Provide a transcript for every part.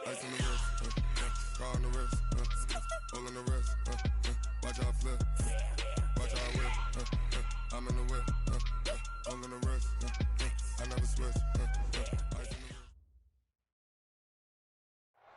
Ice on the wrist, car on the wrist, all on the wrist, watch out flip, watch out whip, I'm in the whip, all on the wrist, I never switch, ice on the wrist.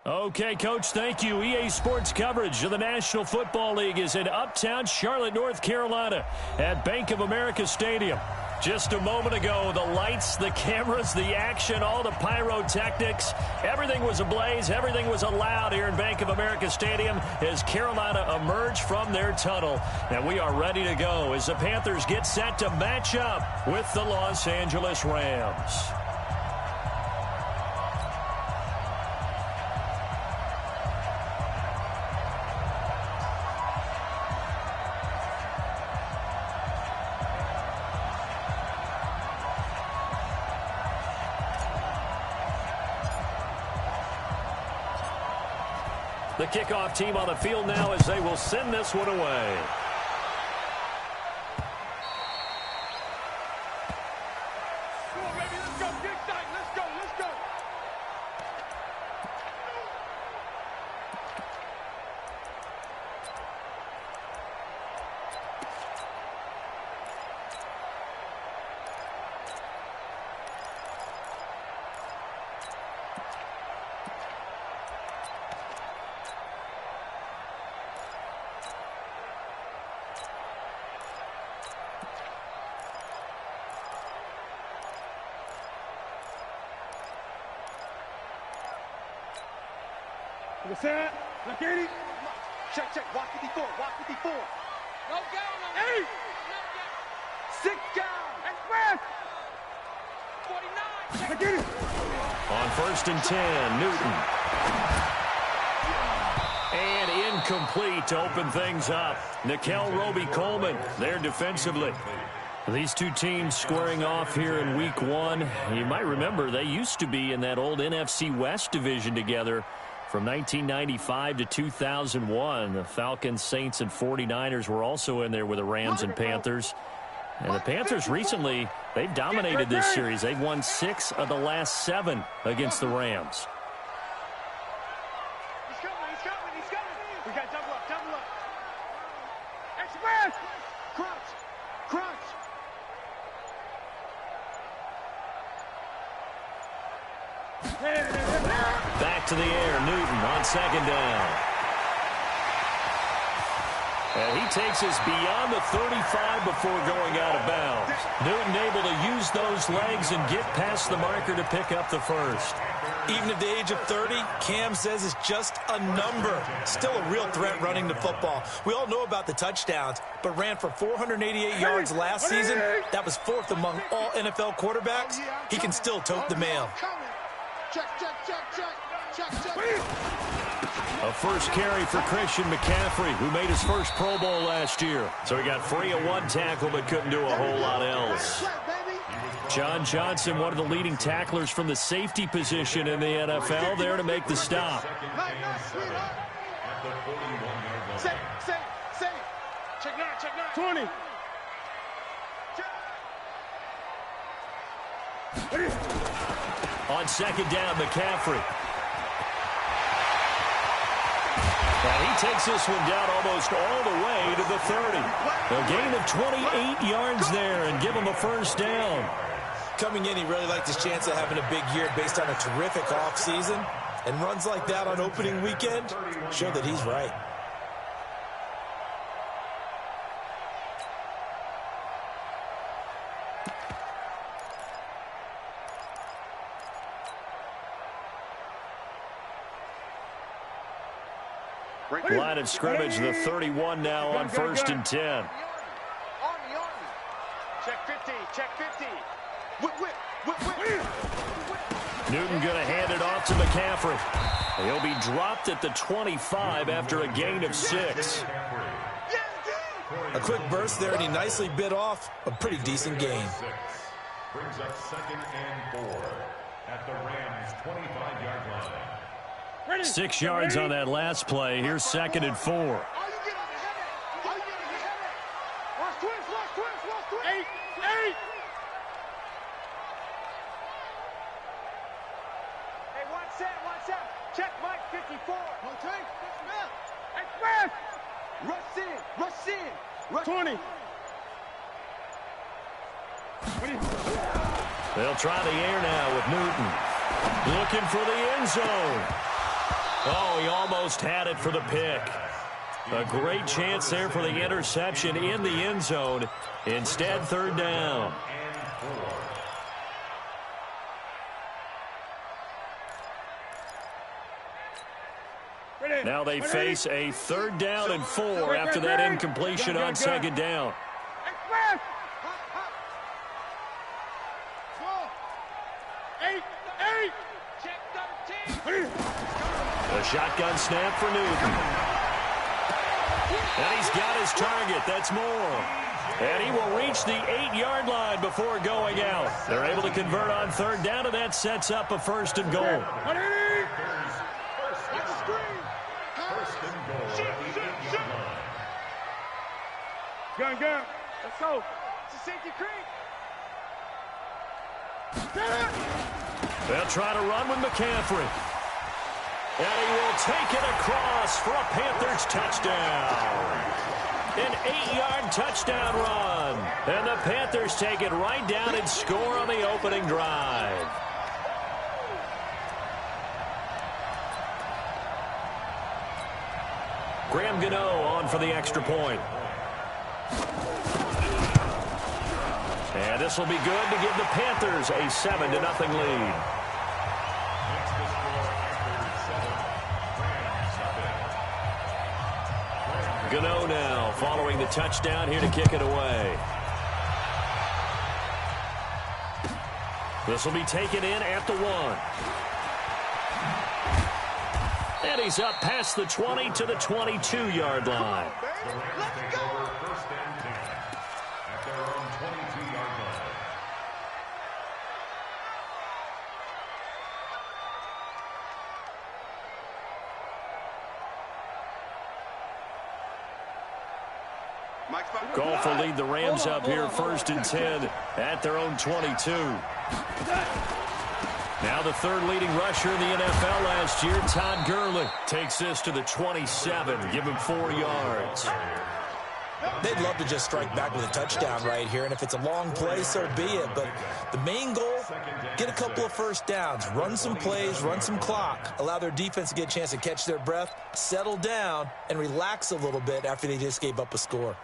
Okay, Coach, thank you. EA Sports coverage of the National Football League is in uptown Charlotte, North Carolina at Bank of America Stadium. Just a moment ago, the lights, the cameras, the action, all the pyrotechnics, everything was ablaze, everything was allowed here in Bank of America Stadium as Carolina emerged from their tunnel. And we are ready to go as the Panthers get set to match up with the Los Angeles Rams. The kickoff team on the field now as they will send this one away. Come on, baby, let's go. Get excited. Let's go. Let's go. Set. Look at it. Check, check. Walk 54. Walk 54. No down. No 8. No down. 6 down. Express. 49. Look at it. On 1st and 10, Newton. And incomplete to open things up. Nickel Roby-Coleman there defensively. These two teams squaring off here in week 1. You might remember they used to be in that old NFC West division together. From 1995 to 2001, the Falcons, Saints, and 49ers were also in there with the Rams and Panthers. And the Panthers recently, they've dominated this series. They've won 6 of the last 7 against the Rams. He's coming. He's coming. He's coming. We got double up. Double up. Express. Crunch. Crunch. Back to the air, Newton on 2nd down. And he takes us beyond the 35 before going out of bounds. Newton able to use those legs and get past the marker to pick up the first. Even at the age of 30, Cam says it's just a number. Still a real threat running the football. We all know about the touchdowns, but ran for 488 yards last season. That was 4th among all NFL quarterbacks. He can still tote the mail. Check, check, check, check. Check, check. A first carry for Christian McCaffrey, who made his first Pro Bowl last year. So he got free of 1 tackle, but couldn't do a whole lot else. John Johnson, one of the leading tacklers from the safety position in the NFL, there to make the stop. Safe, safe, safe. Check 9, check 9. 20. On 2nd down, McCaffrey. And he takes this one down almost all the way to the 30. A gain of 28 yards there and give him a first down. Coming in, he really liked his chance of having a big year based on a terrific offseason. And runs like that on opening weekend show that he's right. Line of scrimmage, the 31 now on 1st and 10. Army. Check 50, check 50. Whip. Newton going to hand it off to McCaffrey. He'll be dropped at the 25 after a gain of 6. A quick burst there, and he nicely bit off a pretty decent gain. Brings up 2nd and 4 at the Rams' 25-yard line. 6 yards on that last play. Here's 2nd and 4. Watch twist. 8. Hey, 1 set. watch out. Check Mike 54. Rotate. Express. Rush in. Rush 20. They'll try the air now with Newton. Looking for the end zone. Oh, he almost had it for the pick. A great chance there for the interception in the end zone. Instead, third down. Now they face a 3rd down and 4 after that incompletion on 2nd down. A shotgun snap for Newton. And he's got his target. That's Moore. And he will reach the 8-yard line before going out. They're able to convert on 3rd down, and that sets up a 1st and goal. Gun. Let's go. It's a safety creek. They'll try to run with McCaffrey. And he will take it across for a Panthers touchdown. An 8-yard touchdown run. And the Panthers take it right down and score on the opening drive. Graham Gano on for the extra point. And this will be good to give the Panthers a 7-0 lead. Gano now following the touchdown here to kick it away. This will be taken in at the 1. And he's up past the 20 to the 22-yard line. Let's go. Goff will lead the Rams up here 1st and 10 at their own 22. Now the 3rd leading rusher in the NFL last year, Todd Gurley, takes this to the 27, give him 4 yards. They'd love to just strike back with a touchdown right here, and if it's a long play, so be it. But the main goal, get a couple of 1st downs, run some plays, run some clock, allow their defense to get a chance to catch their breath, settle down, and relax a little bit after they just gave up a score.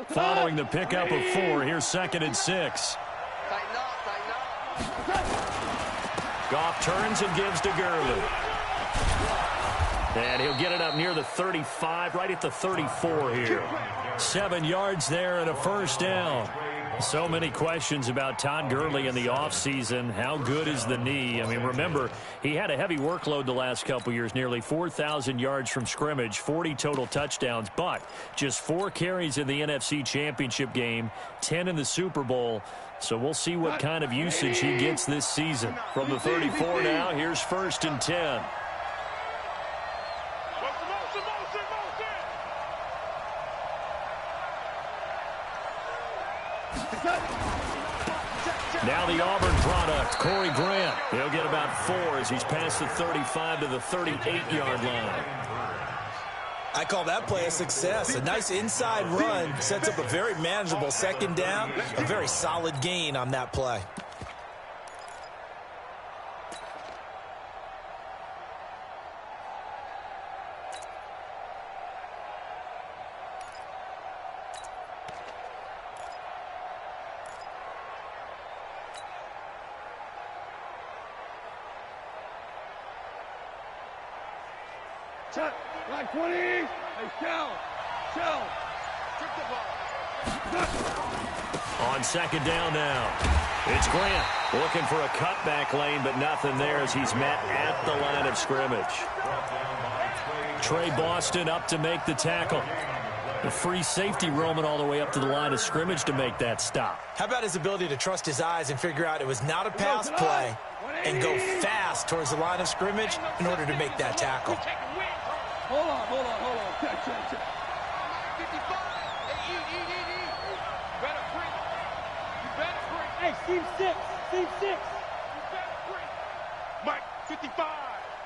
Following the pickup of 4, here's 2nd and 6. Goff turns and gives to Gurley. And he'll get it up near the 35, right at the 34 here. 7 yards there and a 1st down. So many questions about Todd Gurley in the offseason. How good is the knee? I mean, remember, he had a heavy workload the last couple years, nearly 4,000 yards from scrimmage, 40 total touchdowns, but just 4 carries in the NFC Championship game, 10 in the Super Bowl. So we'll see what kind of usage he gets this season. From the 34 now, here's 1st and 10. Now the Auburn product, Corey Grant. He'll get about 4 as he's past the 35 to the 38-yard line. I call that play a success. A nice inside run sets up a very manageable 2nd down. A very solid gain on that play. Check. Line 20. Hey, shell. Trick the ball. On 2nd down now. It's Grant looking for a cutback lane, but nothing there as he's met at the line of scrimmage. Trey Boston up to make the tackle. The free safety roaming all the way up to the line of scrimmage to make that stop. How about his ability to trust his eyes and figure out it was not a pass play, and go fast towards the line of scrimmage in order to make that tackle. Hold on. Check. 55. Hey, eat. Better break. You better break. Hey, Steve 6. You better break. Mike, 55.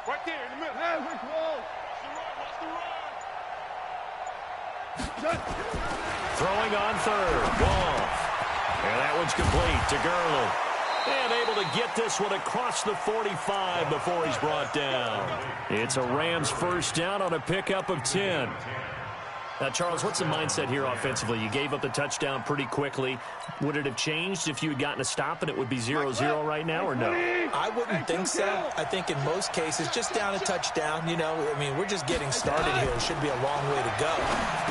Right there in the middle. Hey, we're close. What's the run? Throwing on third. Goff. And that one's complete to Gurley. And able to get this one across the 45 before he's brought down. It's a Rams first down on a pickup of 10. Now, Charles, what's the mindset here offensively? You gave up the touchdown pretty quickly. Would it have changed if you had gotten a stop and it would be 0-0 right now, or no? I wouldn't think so. I think in most cases, just down a touchdown, we're just getting started here. It should be a long way to go.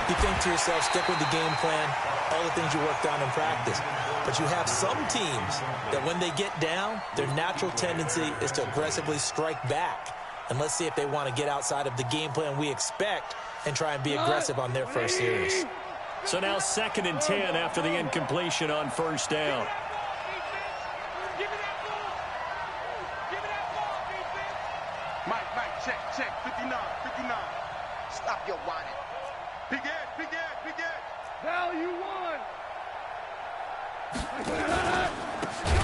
You think to yourself, stick with the game plan, all the things you worked on in practice. But you have some teams that when they get down, their natural tendency is to aggressively strike back. And let's see if they want to get outside of the game plan we expect and try and be aggressive on their first series. So now 2nd and 10 after the incompletion on first down. Mike, check. 59. Stop your whining. Big Ed. Value 1.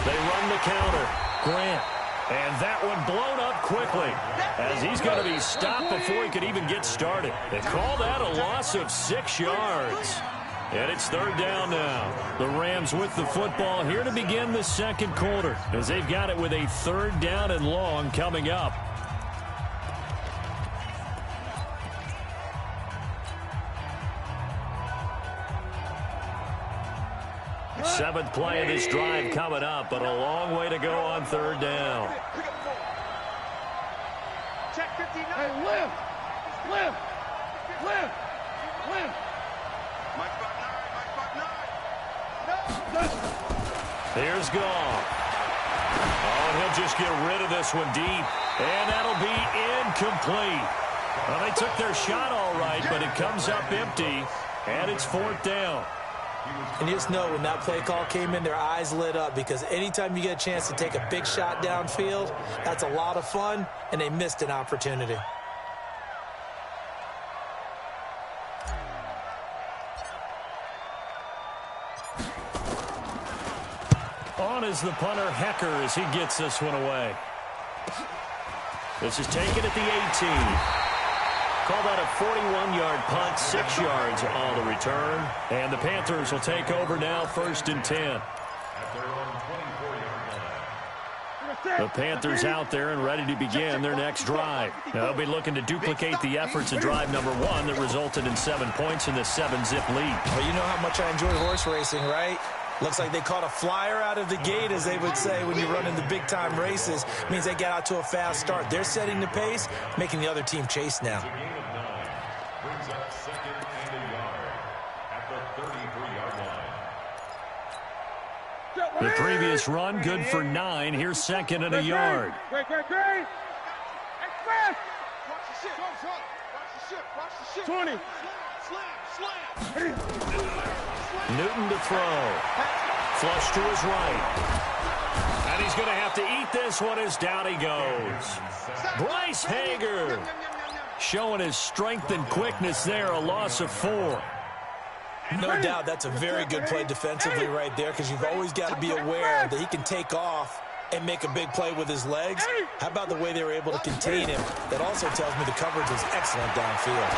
They run the counter. Grant. And that one blown up quickly as he's going to be stopped before he could even get started. They call that a loss of 6 yards. And it's 3rd down now. The Rams with the football here to begin the second quarter as they've got it with a 3rd down and long coming up. Seventh play of this drive coming up, but a long way to go on 3rd down. Check 59. Hey, lift. Mike 5'9". Here's Goff. Oh, and he'll just get rid of this one deep, and that'll be incomplete. Well, they took their shot all right, but it comes up empty, and it's 4th down. And you just know when that play call came in, their eyes lit up because anytime you get a chance to take a big shot downfield, that's a lot of fun, and they missed an opportunity. On is the punter, Hecker, as he gets this one away. This is taken at the 18. Call that a 41-yard punt, 6 yards on the return. And the Panthers will take over now, 1st and 10. The Panthers out there and ready to begin their next drive. Now, they'll be looking to duplicate the efforts of drive number 1 that resulted in 7 points in the 7-zip lead. Well, you know how much I enjoy horse racing, right? Looks like they caught a flyer out of the gate, as they would say when you run into big-time races. It means they get out to a fast start. They're setting the pace, making the other team chase now. Brings up 2nd and a yard at the 33-yard line. The previous run, good for 9. Here's 2nd and a yard. Great. Express. Watch the ship. 20. Slam. Newton to throw. Flush to his right. And he's going to have to eat this one as down he goes. Bryce Hager showing his strength and quickness there, a loss of 4. No doubt that's a very good play defensively right there because you've always got to be aware that he can take off and make a big play with his legs. How about the way they were able to contain him? That also tells me the coverage was excellent downfield.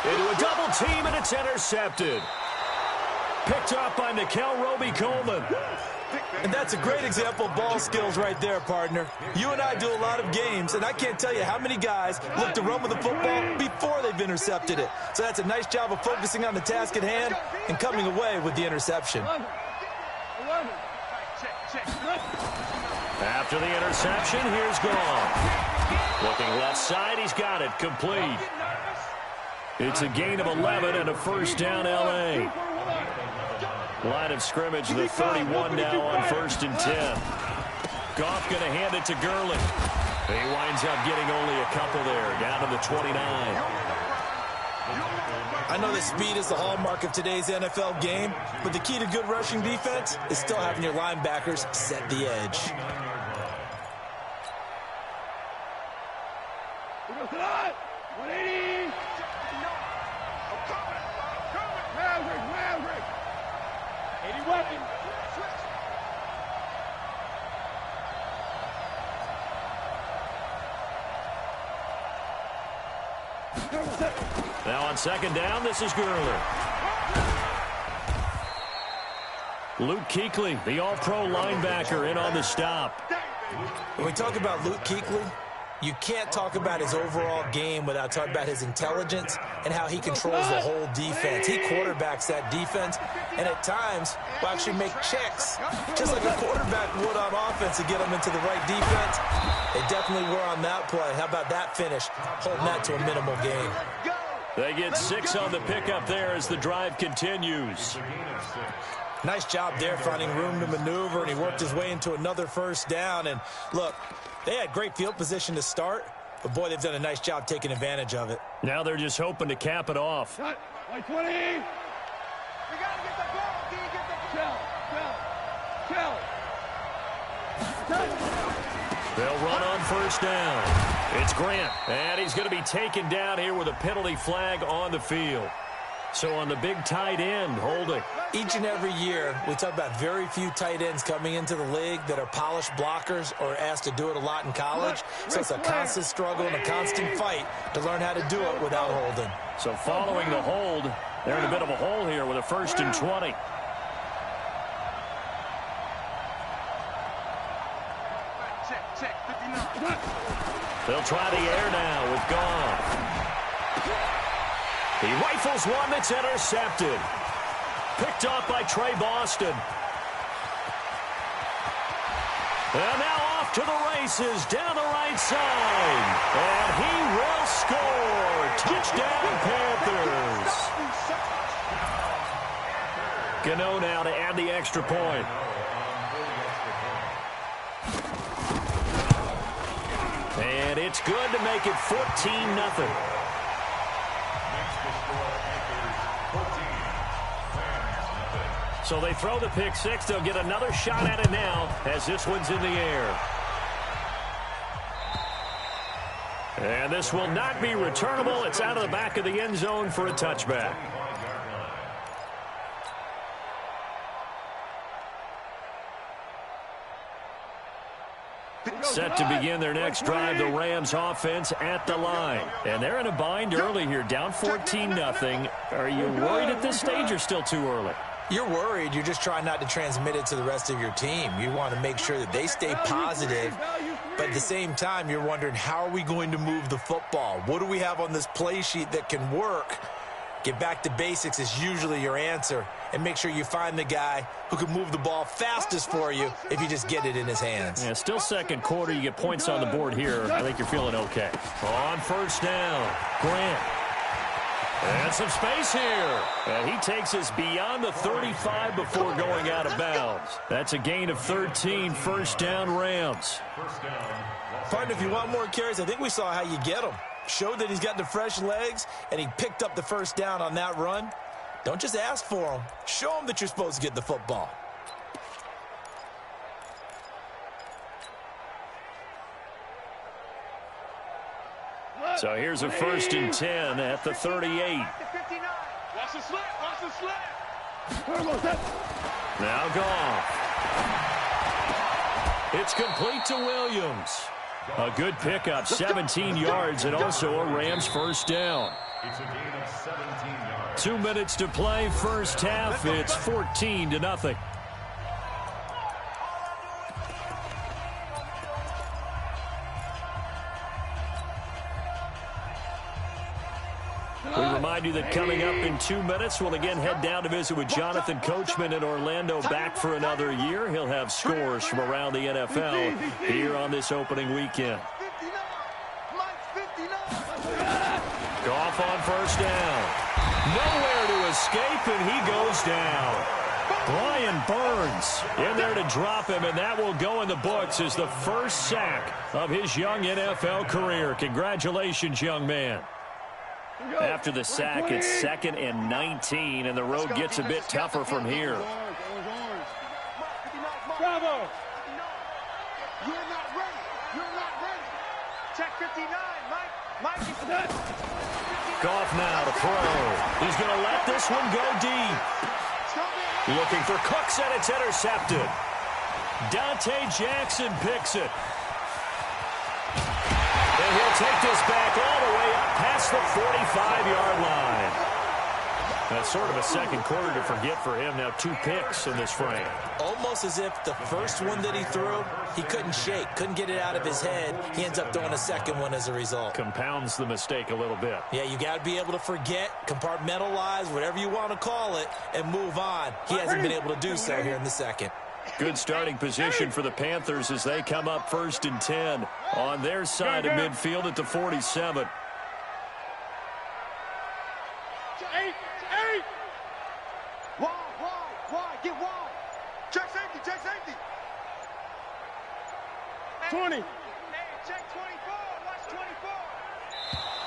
Into a double team, and it's intercepted. Picked up by Roby-Coleman. And that's a great example of ball skills right there, partner. You and I do a lot of games, and I can't tell you how many guys look to run with the football before they've intercepted it. So that's a nice job of focusing on the task at hand and coming away with the interception. After the interception, here's Goff. Looking left side, he's got it, complete. It's a gain of 11 and a first down, L.A. Line of scrimmage, the 31 now on 1st and 10. Goff going to hand it to Gurley. He winds up getting only a couple there, down to the 29. I know that speed is the hallmark of today's NFL game, but the key to good rushing defense is still having your linebackers set the edge. Now on second down, this is Gurley. Luke Kuechly, the all-pro linebacker, in on the stop. When we talk about Luke Kuechly, you can't talk about his overall game without talking about his intelligence and how he controls the whole defense. He quarterbacks that defense, and at times will actually make checks, just like a quarterback would on offense to get them into the right defense. They definitely were on that play. How about that finish, holding that to a minimal gain. They get 6 on the pickup there as the drive continues. Nice job there finding room to maneuver, and he worked his way into another first down. And look, they had great field position to start, but boy, they've done a nice job taking advantage of it. Now they're just hoping to cap it off. 20. We got to get the ball. Can you get the ball? They'll run on first down. It's Grant, and he's going to be taken down here with a penalty flag on the field. So on the big tight end, holding. Each and every year, we talk about very few tight ends coming into the league that are polished blockers or asked to do it a lot in college. So it's a constant struggle and a constant fight to learn how to do it without holding. So following the hold, they're in a bit of a hole here with a 1st and 20. They'll try the air now with Goff. He rifles one that's intercepted. Picked off by Trey Boston. And now off to the races down the right side. And he will score. Touchdown, Panthers. Gano now to add the extra point. And it's good to make it 14-0. So they throw the pick 6. They'll get another shot at it now as this one's in the air. And this will not be returnable. It's out of the back of the end zone for a touchback. Set to begin their next drive, the Rams offense at the line. And they're in a bind early here, down 14-0. Are you worried at this stage or still too early? You're worried. You're just trying not to transmit it to the rest of your team. You want to make sure that they stay positive, but at the same time, you're wondering, how are we going to move the football? What do we have on this play sheet that can work? Get back to basics is usually your answer, and make sure you find the guy who can move the ball fastest for you if you just get it in his hands. Yeah, still second quarter. You get points on the board here. I think you're feeling okay. On first down, Grant. And some space here. And he takes us beyond the 35 before going out of bounds. That's a gain of 13, first down Rams. Partner, if you want more carries, I think we saw how you get them. Showed that he's got the fresh legs, and he picked up the first down on that run. Don't just ask for them. Show them that you're supposed to get the football. So here's a 1st and 10 at the 38. Watch the slant. Watch the slant. Now Goff. It's complete to Williams. A good pickup, 17 yards, and also a Rams first down. It's a gain of 17 yards. 2 minutes to play, first half. It's 14-0. We remind you that coming up in 2 minutes, we'll again head down to visit with Jonathan Coachman in Orlando, back for another year. He'll have scores from around the NFL here on this opening weekend. Goff on first down. Nowhere to escape, and he goes down. Brian Burns in there to drop him, and that will go in the books as the first sack of his young NFL career. Congratulations, young man. After the sack, it's 2nd and 19, and the road gets a bit tougher from here. Bravo! You're not ready. You're not ready. Check 59, Mike. Mike is done. Goff now to throw. He's going to let this one go deep. Looking for Cooks, and it's intercepted. Dante Jackson picks it. And he'll take this back all the way up past the 45-yard line. That's sort of a second quarter to forget for him. Now 2 picks in this frame. Almost as if the first one that he threw, he couldn't shake, couldn't get it out of his head. He ends up throwing a second one as a result. Compounds the mistake a little bit. Yeah, you got to be able to forget, compartmentalize, whatever you want to call it, and move on. He hasn't been able to do so here in the second. Good starting position for the Panthers as they come up 1st and 10 on their side of midfield at the 47. Wide, get wide. Check safety, check safety. 20. Hey, check 24, watch 24.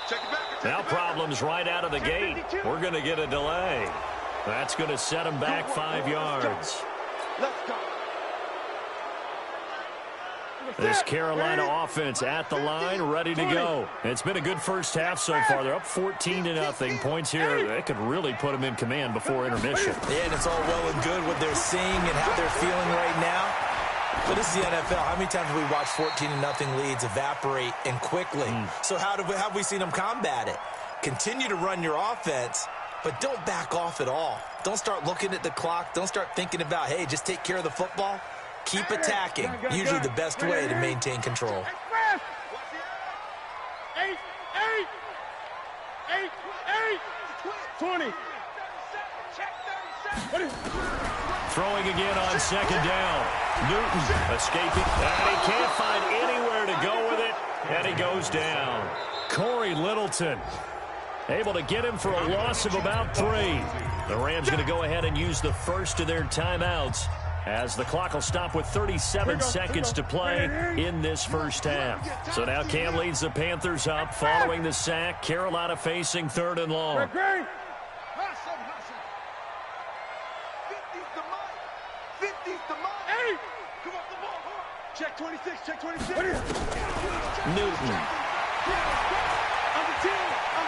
Check it back. Now problems right out of the gate. We're going to get a delay. That's going to set them back 5 yards. Let's go. This Carolina offense at the line, ready to go. It's been a good first half so far. They're up 14-0. Points here, that could really put them in command before intermission. Yeah, and it's all well and good what they're seeing and how they're feeling right now. But this is the NFL. How many times have we watched 14-0 leads evaporate and quickly? So how have we seen them combat it? Continue to run your offense, but don't back off at all. Don't start looking at the clock. Don't start thinking about, hey, just take care of the football. Keep attacking. Usually the best way to maintain control. 20. Throwing again on 2nd down. Newton escaping. And he can't find anywhere to go with it. And he goes down. Corey Littleton able to get him for a loss of about 3. The Rams going to go ahead and use the first of their timeouts, as the clock will stop with 37 seconds to play in this first half. So now Cam leads the Panthers up following the sack. Carolina facing 3rd and long. Check 26, check 26. Newton.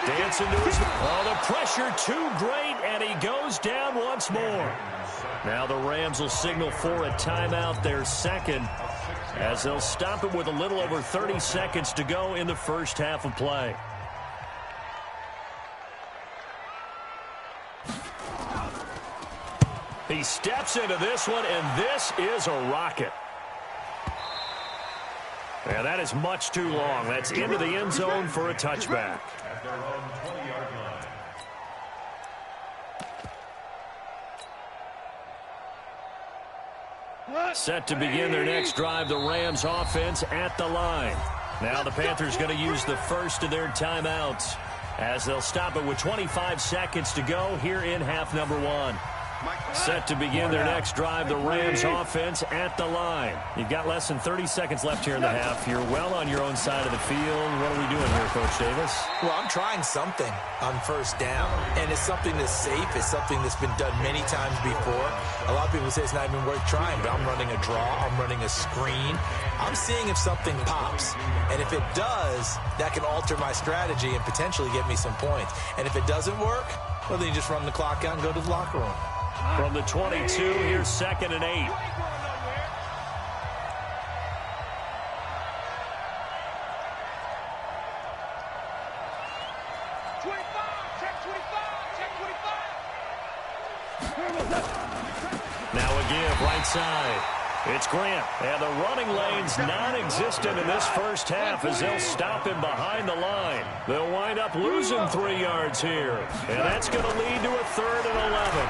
Dancing to his... Oh, the pressure too great, and he goes down once more. Now the Rams will signal for a timeout, their second, as they'll stop it with a little over 30 seconds to go in the first half of play. He steps into this one, and this is a rocket. Yeah, that is much too long. That's into the end zone for a touchback. At their own 20-yard line. Set to begin their next drive, the Rams offense at the line. Now the Panthers going to use the first of their timeouts, as they'll stop it with 25 seconds to go here in half number 1. Set to begin their next drive, the Rams offense at the line. You've got less than 30 seconds left here in the half. You're well on your own side of the field. What are we doing here, Coach Davis? Well, I'm trying something on first down, and it's something that's safe. It's something that's been done many times before. A lot of people say it's not even worth trying, but I'm running a draw. I'm running a screen. I'm seeing if something pops, and if it does, that can alter my strategy and potentially get me some points. And if it doesn't work, well, then you just run the clock out and go to the locker room. From the 22, here's 2nd and 8. Now a give, right side. It's Grant, and the running lane's non-existent in this first half as they'll stop him behind the line. They'll wind up losing 3 yards here, and that's going to lead to a 3rd and 11.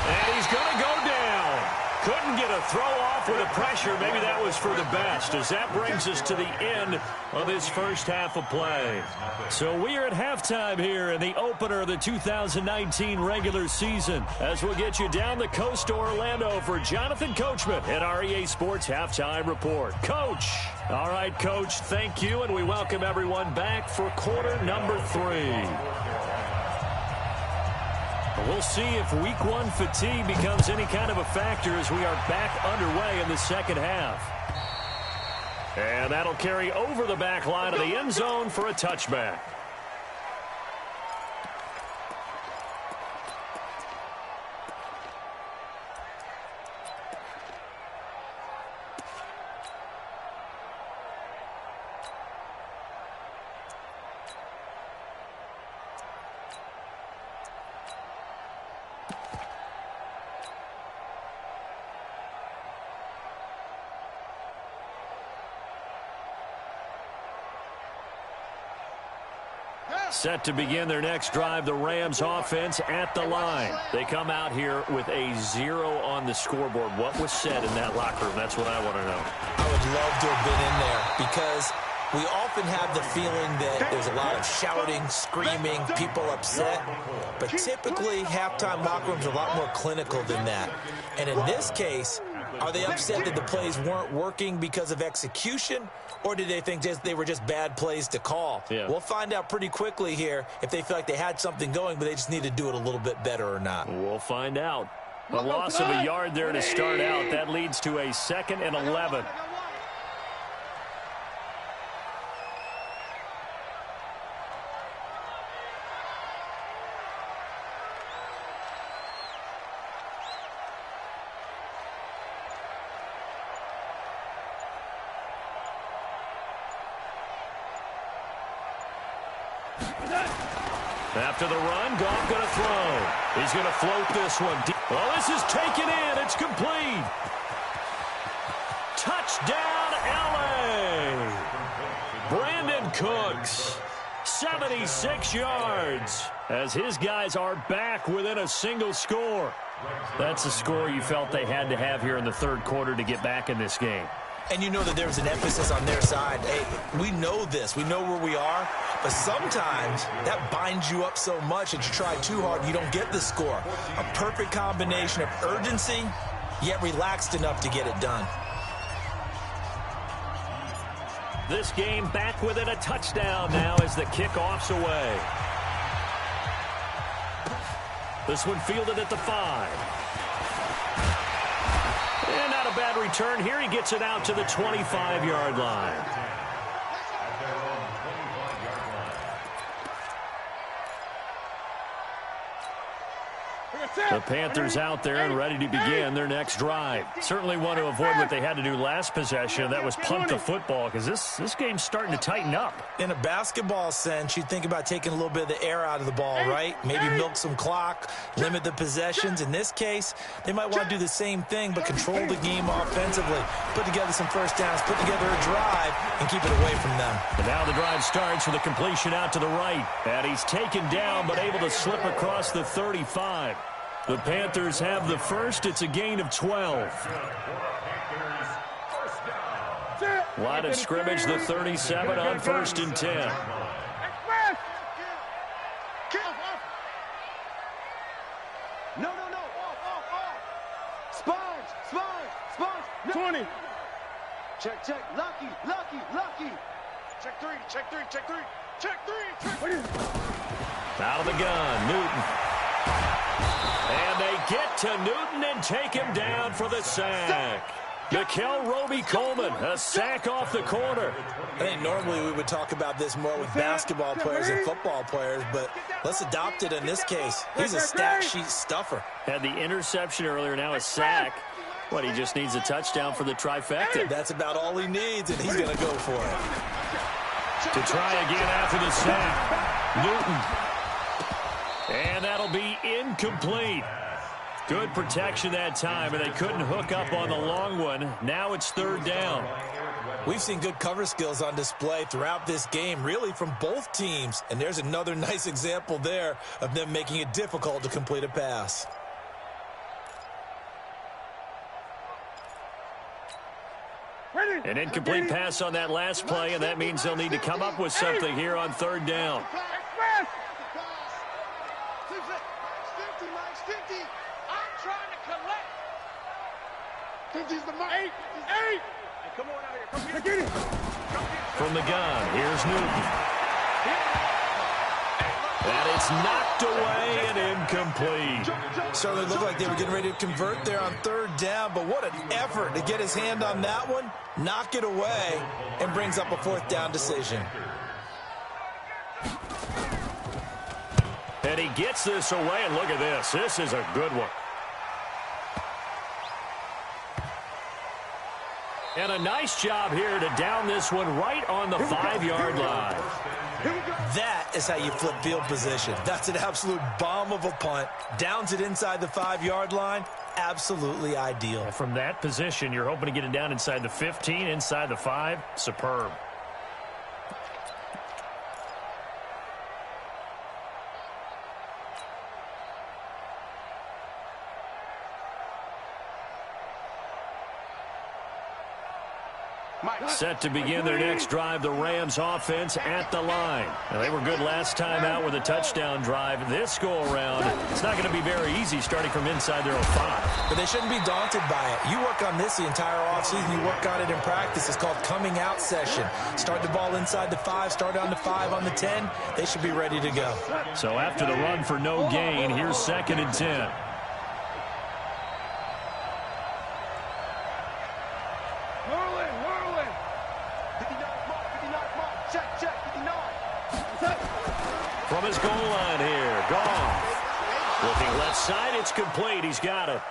And he's going to go down. Couldn't get a throw off with the pressure. Maybe that was for the best, as that brings us to the end of this first half of play. So we are at halftime here in the opener of the 2019 regular season, as we'll get you down the coast to Orlando for Jonathan Coachman at our EA Sports Halftime Report. Coach. All right, Coach, thank you, and we welcome everyone back for quarter number 3. We'll see if week 1 fatigue becomes any kind of a factor as we are back underway in the second half. And that'll carry over the back line of the end zone for a touchback. Set to begin their next drive, the Rams offense at the line. They come out here with a 0 on the scoreboard. What was said in that locker room? That's what I want to know. I would love to have been in there because we often have the feeling that there's a lot of shouting, screaming, people upset. But typically, halftime locker rooms are a lot more clinical than that. And in this case, are they upset that the plays weren't working because of execution? Or did they think they were just bad plays to call? Yeah. We'll find out pretty quickly here if they feel like they had something going, but they just need to do it a little bit better or not. We'll find out. A loss of a yard there to start out. That leads to a 2nd and 11. After the run, Goff going to throw. He's going to float this one. Well, this is taken in. It's complete. Touchdown, L.A. Brandon Cooks, 76 yards, as his guys are back within a single score. That's a score you felt they had to have here in the third quarter to get back in this game. And you know that there's an emphasis on their side. Hey, we know this. We know where we are. But sometimes that binds you up so much that you try too hard and you don't get the score. A perfect combination of urgency, yet relaxed enough to get it done. This game back within a touchdown now as the kickoff's away. This one fielded at the 5. And not a bad return here. He gets it out to the 25-yard line. The Panthers out there and ready to begin their next drive. Certainly want to avoid what they had to do last possession. That was punt the football, because this game's starting to tighten up. In a basketball sense, you think about taking a little bit of the air out of the ball, right? Maybe milk some clock, limit the possessions. In this case, they might want to do the same thing, but control the game offensively. Put together some first downs, put together a drive, and keep it away from them. And now the drive starts with a completion out to the right. And he's taken down, but able to slip across the 35. The Panthers have the first. It's a gain of 12. Line of scrimmage, the 37 on 1st and 10. No. Sponge. 20. Check. Lucky. Check three. Out of the gun, Newton. And they get to Newton and take him down for the sack. Nickel Roby-Coleman, a sack off the corner. I think normally we would talk about this more with basketball players and football players, but let's adopt it in this case. He's a stat sheet stuffer. Had the interception earlier, now a sack. What, he just needs a touchdown for the trifecta. That's about all he needs, and he's going to go for it. To try again after the sack. Newton. And that'll be incomplete. Good protection that time, and they couldn't hook up on the long one. Now it's 3rd down. We've seen good cover skills on display throughout this game, really from both teams. And there's another nice example there of them making it difficult to complete a pass. An incomplete pass on that last play, and that means they'll need to come up with something here on third down. I'm trying to collect. 50's the mark. 8. Hey, come on out here. Come get it. From the gun, here's Newton. And it's knocked away and incomplete. Certainly looked like they were getting ready to convert there on third down, but what an effort to get his hand on that one, knock it away, and brings up a fourth down decision. And he gets this away, and look at this. This is a good one. And a nice job here to down this one right on the 5-yard line. That is how you flip field position. That's an absolute bomb of a punt. Downs it inside the 5-yard line. Absolutely ideal. Well, from that position, you're hoping to get it down inside the 15, inside the 5. Superb. Set to begin their next drive, the Rams offense at the line. Now, they were good last time out with a touchdown drive. This go-around, it's not going to be very easy starting from inside their own 5. But they shouldn't be daunted by it. You work on this the entire offseason. You work on it in practice. It's called coming out session. Start the ball inside the 5, start on the 5, on the 10. They should be ready to go. So after the run for no gain, here's 2nd and 10. From his goal line here, Goff. Looking left side, it's complete. He's got it.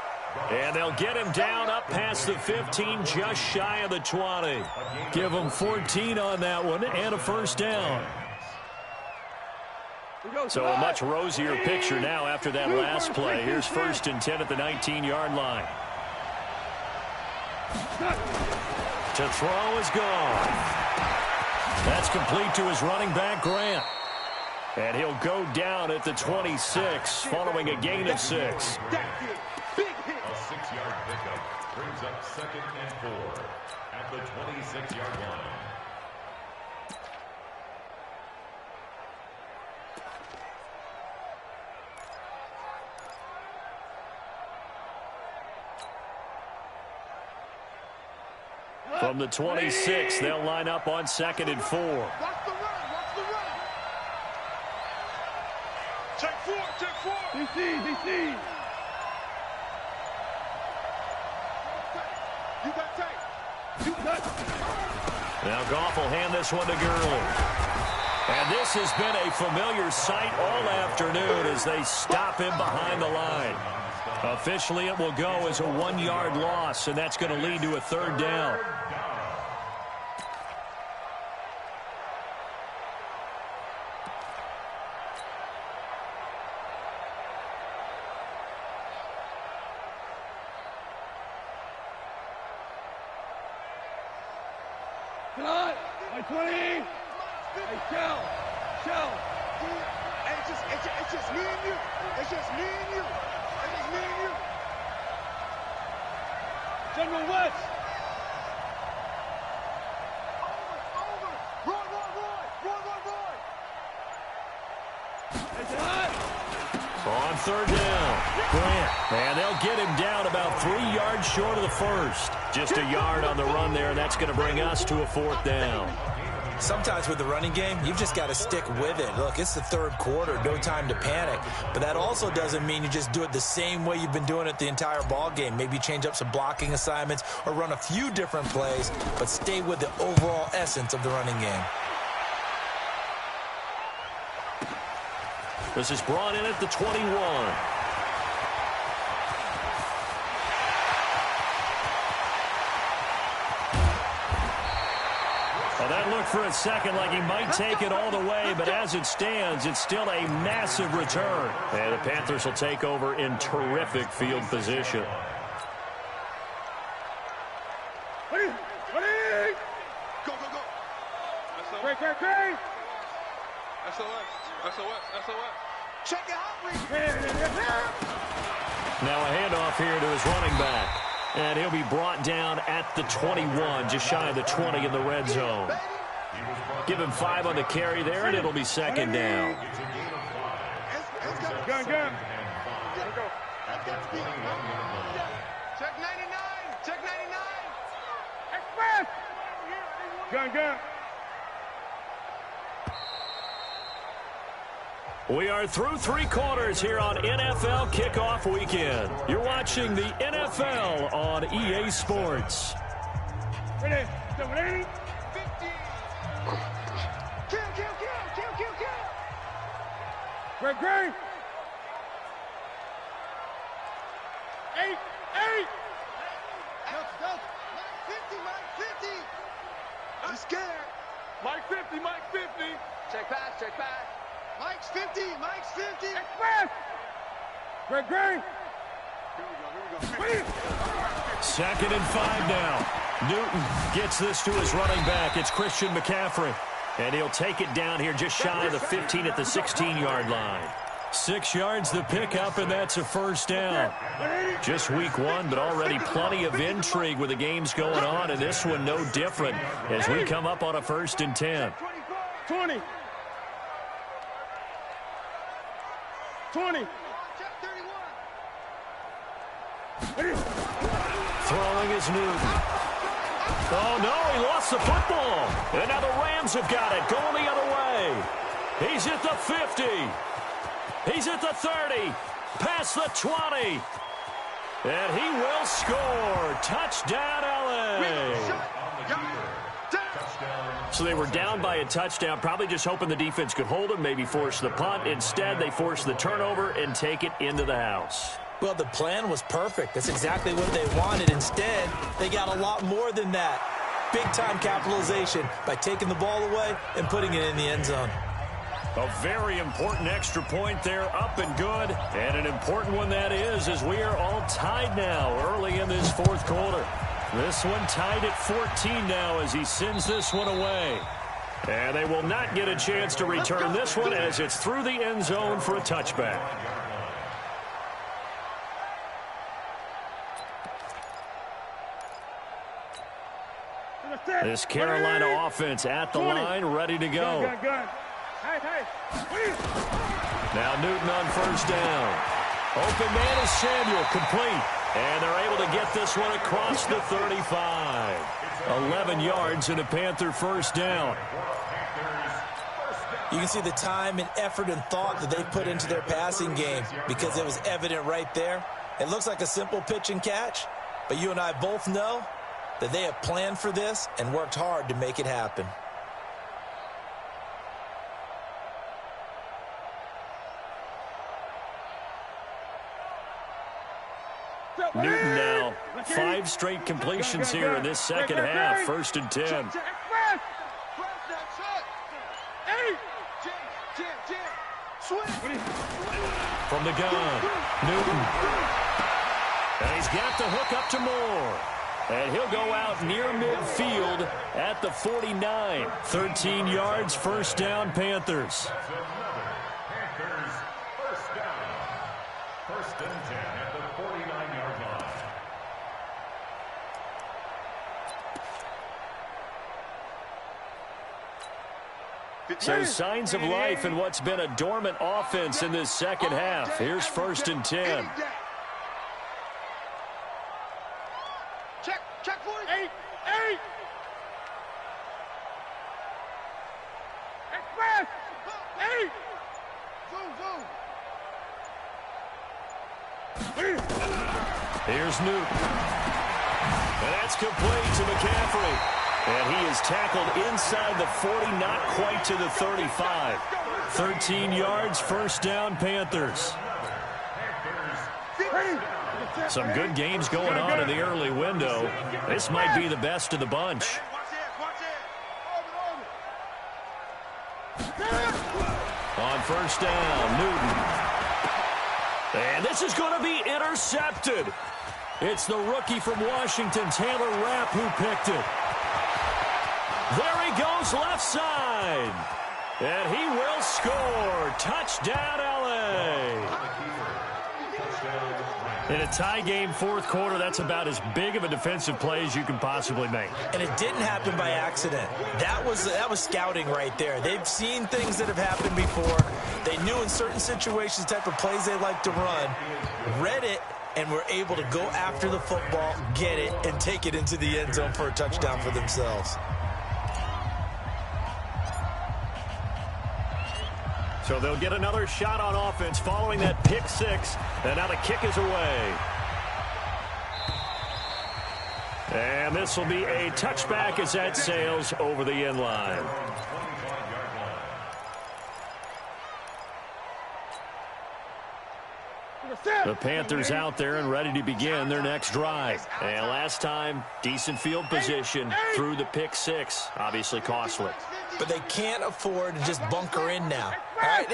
And they'll get him down up past the 15, just shy of the 20. Give him 14 on that one and a first down. So a much rosier picture now after that last play. Here's 1st and 10 at the 19-yard line. To throw is gone. That's complete to his running back, Grant. And he'll go down at the 26, following a gain of 6. A 6-yard pickup brings up 2nd and 4 at the 26-yard line. From the 26, they'll line up on 2nd and 4. Watch the run. Check 4. DC. You got tape. Now Goff will hand this one to Gurley. And this has been a familiar sight all afternoon as they stop him behind the line. Officially, it will go as a 1-yard loss, and that's going to lead to a 3rd down. My 20. Hey, Shell. It's just me and you. It's just me and you. General West. Over. Roy. On 3rd down, Grant. And they'll get him down about 3 yards short of the first. Just a yard on the run there, and that's going to bring us to a 4th down. Sometimes with the running game, you've just got to stick with it. Look, it's the 3rd quarter, no time to panic. But that also doesn't mean you just do it the same way you've been doing it the entire ball game. Maybe change up some blocking assignments or run a few different plays, but stay with the overall essence of the running game. This is brought in at the 21. Well, that looked for a second like he might take it all the way, but as it stands, it's still a massive return. And the Panthers will take over in terrific field position. Go. Great. SOS. Check it out. Now a handoff here to his running back. And he'll be brought down at the 21, just shy of the 20 in the red zone. Give him 5 on the carry there, and it'll be second down. Gun. Check 99. Check 99. Express. Gun. We are through 3 quarters here on NFL Kickoff Weekend. You're watching the NFL on EA Sports. Ready? 50. Kill. Great. 8. Mike 50. I'm scared. Mike 50. Check pass. Mike's 50. Express. Great. Here we go. Second and 5 now. Newton gets this to his running back. It's Christian McCaffrey. And he'll take it down here just shy of the 15 at the 16-yard line. 6 yards the pickup, and that's a first down. Just week 1, but already plenty of intrigue with the games going on, and this one no different as we come up on a 1st and 10. 20. Throwing is Newton. Oh, no, he lost the football. And now the Rams have got it, going the other way. He's at the 50. He's at the 30. Past the 20. And he will score. Touchdown, LA. So they were down by a touchdown, probably just hoping the defense could hold them, maybe force the punt. Instead, they force the turnover and take it into the house. Well, the plan was perfect. That's exactly what they wanted. Instead, they got a lot more than that. Big-time capitalization by taking the ball away and putting it in the end zone. A very important extra point there, up and good. And an important one that is, as we are all tied now early in this 4th quarter. This one tied at 14 now as he sends this one away. And they will not get a chance to return this one as it's through the end zone for a touchback. This Carolina offense at the line, ready to go. Now Newton on 1st down. Open man is Samuel, complete. And they're able to get this one across the 35. 11 yards and a Panther 1st down. You can see the time and effort and thought that they put into their passing game because it was evident right there. It looks like a simple pitch and catch, but you and I both know that they have planned for this and worked hard to make it happen. Newton now 5 straight completions here in this second half. 1st and 10. From the gun, Newton. And he's got the hook up to Moore. And he'll go out near midfield at the 49. 13 yards, 1st down, Panthers. First and 10 at the 49-yard line. So signs of life in what's been a dormant offense in this second half. Here's 1st and 10. Check 48. Express. 8. Here's Newton. And that's complete to McCaffrey. And he is tackled inside the 40, not quite to the 35. 13 yards, 1st down, Panthers. Some good games going on in the early window. This might be the best of the bunch. On 1st down, Newton. And this is going to be intercepted. It's the rookie from Washington, Taylor Rapp, who picked it. There he goes left side. And he will score. Touchdown, LA. In a tie game, fourth quarter, that's about as big of a defensive play as you can possibly make. And it didn't happen by accident. That was scouting right there. They've seen things that have happened before. They knew in certain situations the type of plays they like to run, read it, and were able to go after the football, get it, and take it into the end zone for a touchdown for themselves. So they'll get another shot on offense following that pick six. And now the kick is away. And this will be a touchback as that sails over the end line. The Panthers out there and ready to begin their next drive. And last time, decent field position through the pick six. Obviously costly. But they can't afford to just bunker in now. All right,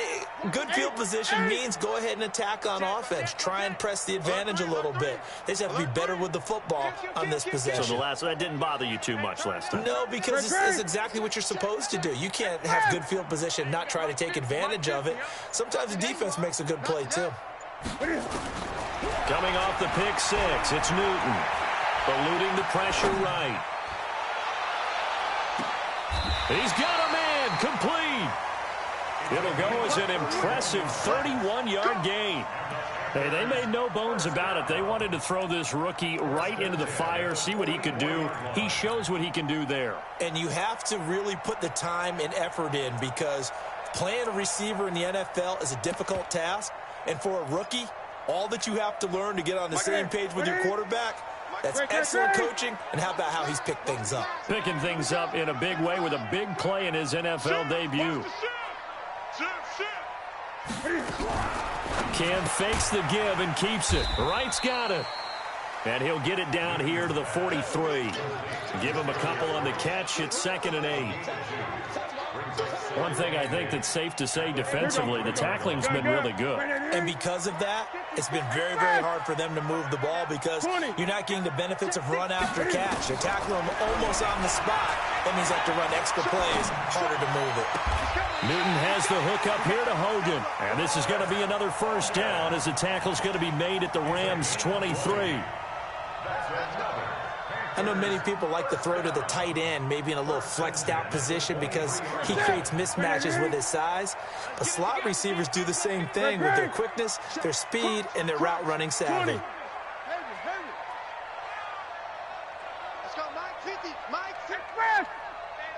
good field position means go ahead and attack on offense. Try and press the advantage a little bit. They just have to be better with the football on this possession. So that didn't bother you too much last time? No, because it's exactly what you're supposed to do. You can't have good field position, not try to take advantage of it. Sometimes the defense makes a good play, too. Coming off the pick six, it's Newton. Eluding the pressure right. He's got a man, complete. It'll go as an impressive 31-yard gain. Hey, they made no bones about it. They wanted to throw this rookie right into the fire, see what he could do. He shows what he can do there. And you have to really put the time and effort in because playing a receiver in the NFL is a difficult task. And for a rookie, all that you have to learn to get on the same page with your quarterback, that's excellent coaching, and how about how he's picked things up? Picking things up in a big way with a big play in his NFL debut. Cam fakes the give and keeps it. Wright's got it. And he'll get it down here to the 43. Give him a couple on the catch. It's 2nd and 8. One thing I think that's safe to say defensively, the tackling's been really good. And because of that, it's been very, very hard for them to move the ball because you're not getting the benefits of run after catch. They're tackling them almost on the spot. That means they have to run extra plays, harder to move it. Newton has the hook up here to Hogan. And this is going to be another first down as the tackle's going to be made at the Rams' 23. I know many people like to throw to the tight end, maybe in a little flexed out position because he creates mismatches with his size. But slot receivers do the same thing with their quickness, their speed, and their route running savvy. Let's go, Mike 50. Mike 50. Hey,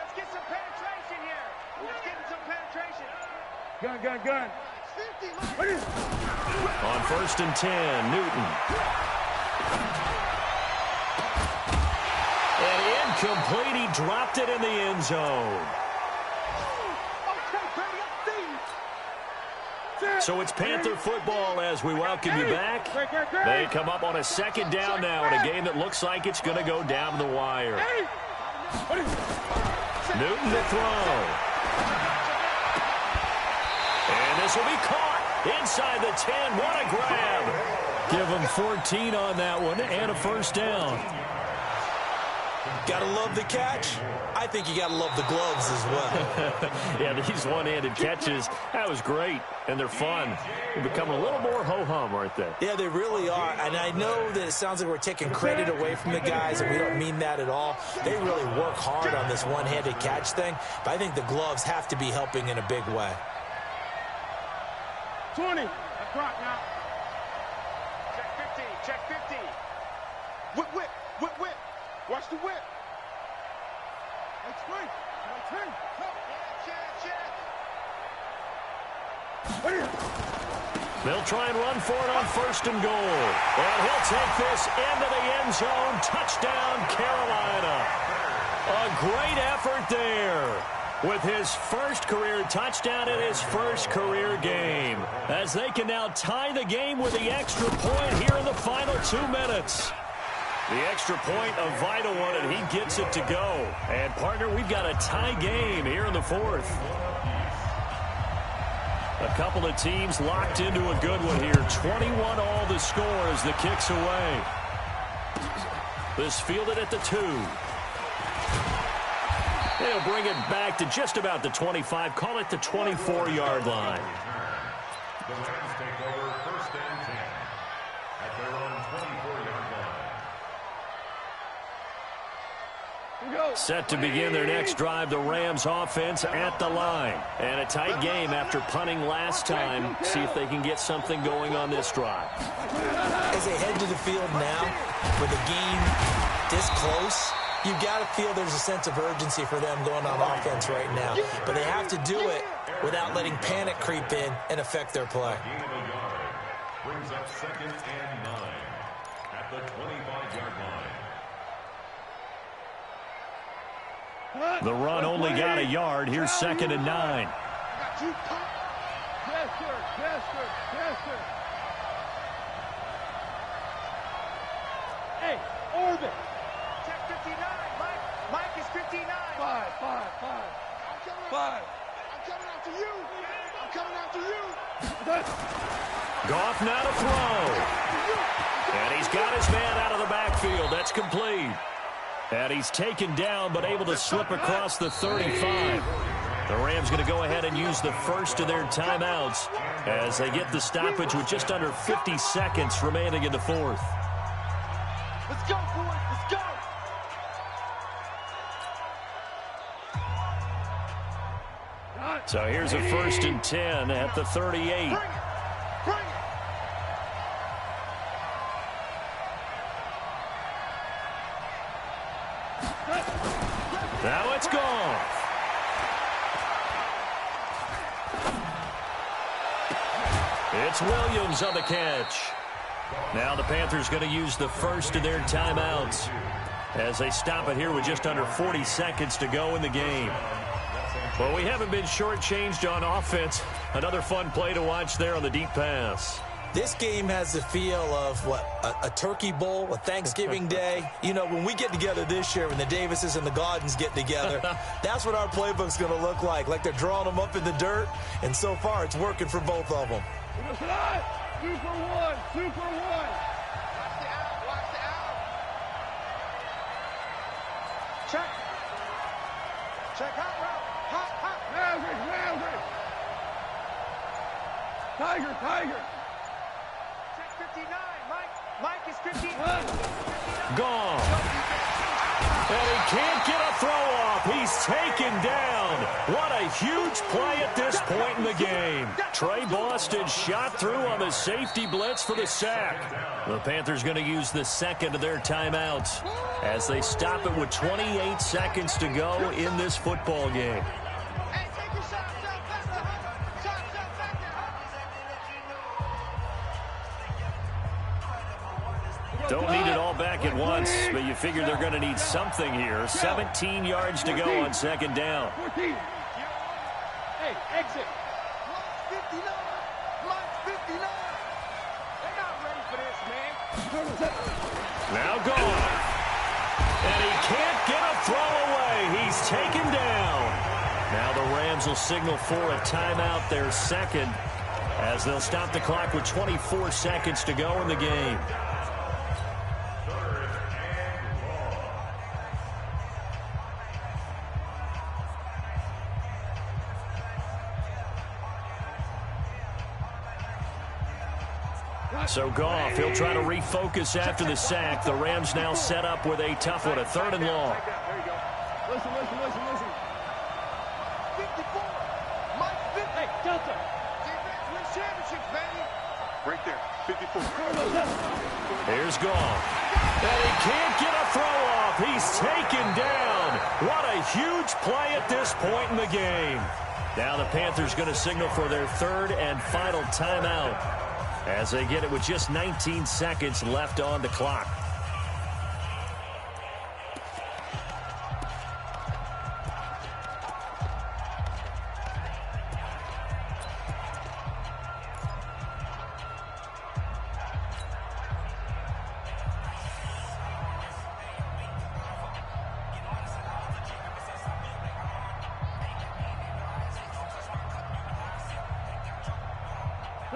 let's get some penetration here. Let's get some penetration. Gun. 50, on 1st and 10, Newton. And incomplete. He dropped it in the end zone. So it's Panther football as we welcome you back. They come up on a 2nd down now in a game that looks like it's going to go down the wire. Newton to throw. And this will be caught inside the 10. What a grab. Give him 14 on that one and a first down. Gotta love the catch. I think you gotta love the gloves as well. Yeah, these one-handed catches, that was great, and they're fun. They become a little more ho-hum, aren't they? Yeah, they really are, and I know that it sounds like we're taking credit away from the guys, and we don't mean that at all. They really work hard on this one-handed catch thing, but I think the gloves have to be helping in a big way. 20. That's right now. Check 50. Whip. Watch the whip. That's right. Turn. They'll try and run for it on 1st and goal. And he'll take this into the end zone. Touchdown, Carolina. A great effort there with his first career touchdown in his first career game, as they can now tie the game with the extra point here in the final 2 minutes. The extra point, a vital one, and he gets it to go. And, partner, we've got a tie game here in the 4th. A couple of teams locked into a good one here. 21 all the score as the kick's away. This fielded at the 2. They'll bring it back to just about the 25. Call it the 24-yard line. The Rams take over 1st and 10. at their own 24-yard line. Set to begin their next drive, the Rams offense at the line. And a tight game after punting last time. See if they can get something going on this drive. As they head to the field now, with the game this close, you've got to feel there's a sense of urgency for them going on offense right now. But they have to do it without letting panic creep in and affect their play. Gain of a yard brings up 2nd and 9 at the 25-yard line. The run only got a yard. Here's 2nd and 9. Hey, Orbit. Check 59. Mike is 59. Five. I'm coming after you. Goff now to throw. And he's got his man out of the backfield. That's complete. And he's taken down but able to slip across the 35. The Rams going to go ahead and use the first of their timeouts as they get the stoppage with just under 50 seconds remaining in the fourth. Let's go, boys. Let's go. So here's a 1st and 10 at the 38. Bring it. Now it's gone. It's Williams on the catch. Now the Panthers going to use the first of their timeouts as they stop it here with just under 40 seconds to go in the game. Well, we haven't been shortchanged on offense. Another fun play to watch there on the deep pass. This game has the feel of, a turkey bowl, a Thanksgiving day. You know, when we get together this year, when the Davises and the Gaudens get together, that's what our playbook's going to look like they're drawing them up in the dirt, and so far it's working for both of them. Super one. Watch the out. Check hot route. Hot. Maverick. Tiger. Check 59. Mike is 59. Gone. And he can't get a throw off. He's taken down. What a huge play at this point in the game. Trey Boston shot through on the safety blitz for the sack. The Panthers going to use the second of their timeouts as they stop it with 28 seconds to go in this football game. Don't need it all back at once, but you figure they're going to need something here. 17 yards to go on 2nd down. 14. Hey, exit. 59. Mike's 59. They're not ready for this, man. Now gone. And he can't get a throw away. He's taken down. Now the Rams will signal for a timeout, their second, as they'll stop the clock with 24 seconds to go in the game. So Goff, he'll try to refocus after the sack. The Rams now set up with a tough one, a 3rd and long. There you go. Listen. 54. Mike 50. Hey, Delta. Defense wins championships, baby. Right there, 54. Here's Goff. And he can't get a throw off. He's taken down. What a huge play at this point in the game. Now the Panthers going to signal for their 3rd and final timeout as they get it with just 19 seconds left on the clock.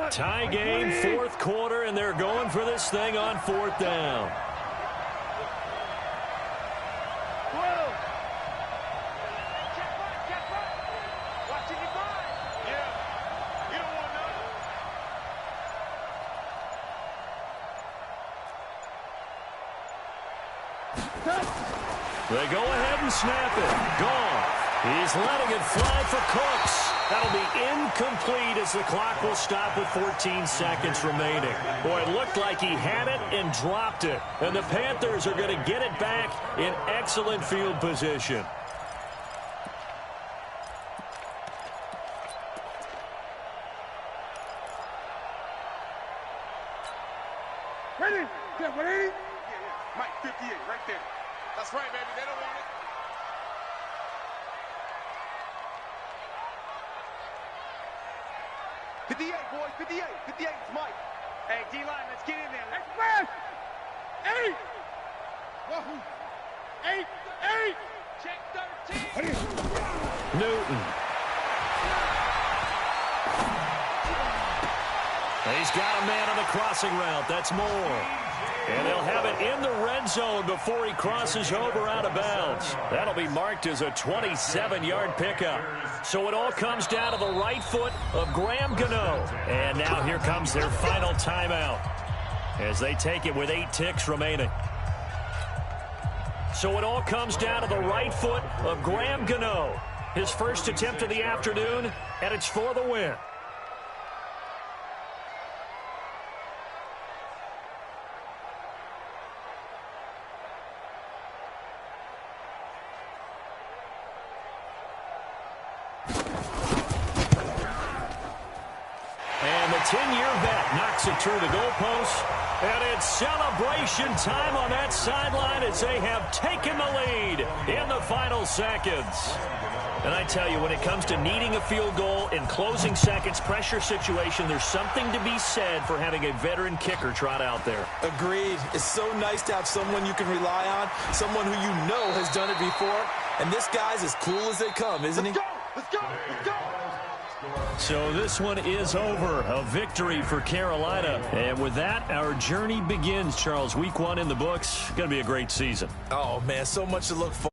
Tie game, 4th quarter, and they're going for this thing on 4th down. 12. Check right. Watch it, Yeah. You don't want none. They go ahead and snap it. Gone. He's letting it fly for Cooks. That'll be incomplete as the clock will stop with 14 seconds remaining. Boy, it looked like he had it and dropped it. And the Panthers are going to get it back in excellent field position. Ready? Yeah, 180? Yeah. Mike, 58, right there. That's right, baby. They don't want it. Boys, 58, 58, it's Mike. Hey, D-line, let's get in there. Express! 8! Wahoo! 8! Check 13! Newton. He's got a man on the crossing route. That's Moore. And they'll have it in the red zone before he crosses over out of bounds. That'll be marked as a 27-yard pickup. So it all comes down to the right foot of Graham Gano. And now here comes their final timeout as they take it with 8 ticks remaining. So it all comes down to the right foot of Graham Gano. His first attempt of the afternoon, and it's for the win. And the 10-year vet knocks it through the goalpost. And it's celebration time on that sideline as they have taken the lead in the final seconds. And I tell you, when it comes to needing a field goal in closing seconds, pressure situation, there's something to be said for having a veteran kicker trot out there. Agreed. It's so nice to have someone you can rely on, someone who you know has done it before. And this guy's as cool as they come, isn't he? Let's go! So this one is over. A victory for Carolina. And with that, our journey begins, Charles. Week 1 in the books. Going to be a great season. Oh, man, so much to look forward to.